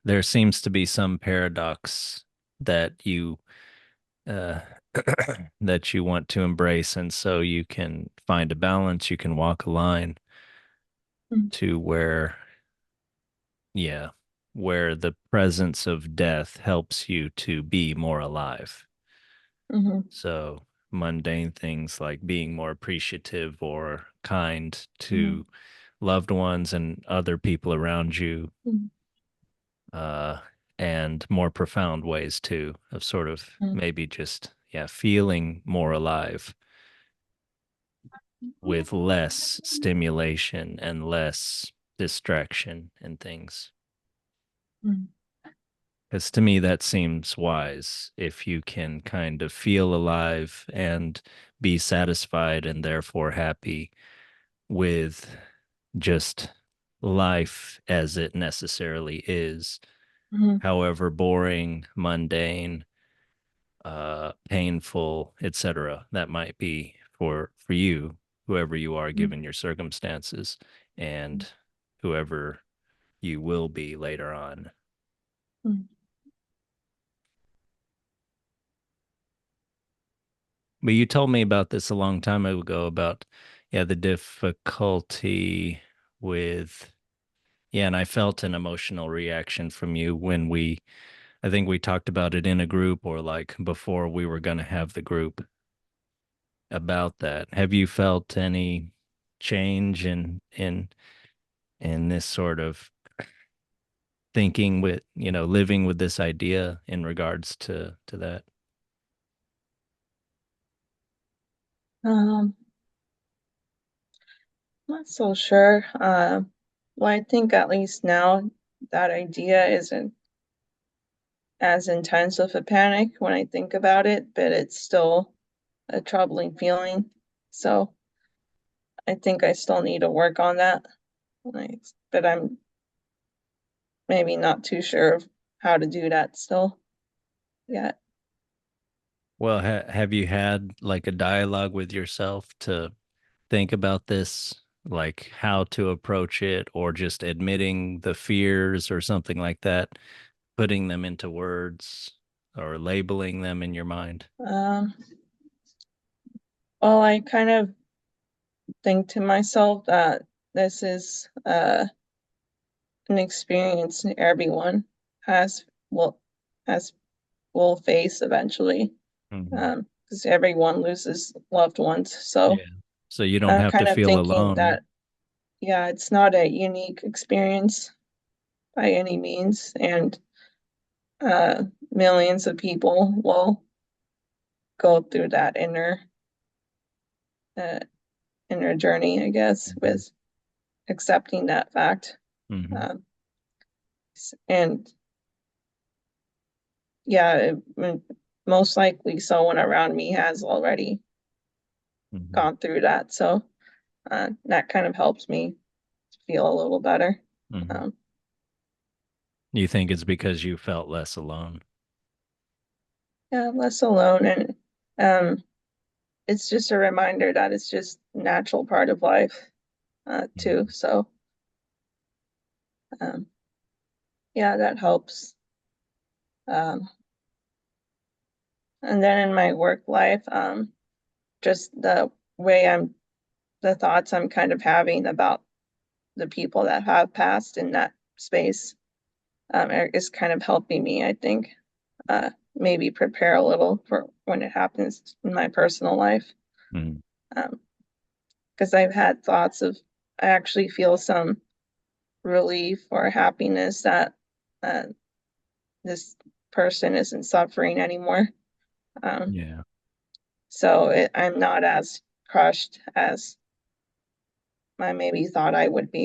there seems to be some paradox that you uh, that you want to embrace, and so you can find a balance. You can walk a line to where, yeah, where the presence of death helps you to be more alive. Mm-hmm. So mundane things like being more appreciative or kind Mm-hmm. to loved ones and other people around you, uh, and more profound ways too of sort of maybe just, yeah, feeling more alive with less stimulation and less distraction and things. Mm-hmm. Because to me, that seems wise if you can kind of feel alive and be satisfied and therefore happy with just life as it necessarily is, Mm-hmm. however boring, mundane, painful, etc. that might be for you, whoever you are given your circumstances, and whoever you will be later on. Mm-hmm. But you told me about this a long time ago about, yeah, the difficulty with, yeah, and I felt an emotional reaction from you when I think we talked about it in a group or like before we were going to have the group about that. Have you felt any change in this sort of thinking with, living with this idea in regards to that? Um, Not so sure. Well, I think at least now that idea isn't as intense of a panic when I think about it, but it's still a troubling feeling. So I think I still need to work on that. But I'm maybe not too sure of how to do that still yet. Well, have you had like a dialogue with yourself to think about this, like how to approach it, or just admitting the fears or something like that, putting them into words or labeling them in your mind? Um, well, I kind of think to myself that this is an experience everyone has will has will face eventually, Hmm. because everyone loses loved ones. Yeah. So So you don't I'm have to kind of feel thinking alone. that, yeah, it's not a unique experience by any means, and millions of people will go through that uh, inner journey, I guess, Hmm. with accepting that fact. Hmm. Um, and yeah, most likely someone around me has already Hmm. gone through that. So that kind of helps me feel a little better. Hmm. Um, You think it's because you felt less alone? yeah, less alone. And um, it's just a reminder that it's just natural part of life, too. Mhm. So um, yeah, that helps. Um, and then in my work life, just way the thoughts I'm kind of having about the people that have passed in that space, is kind of helping me, I think, maybe prepare a little for when it happens in my personal life. Mhm. Because I've had thoughts of, I actually feel some relief or happiness that uh, this person isn't suffering anymore. Um, Yeah. so I'm not as crushed as I maybe thought I would be.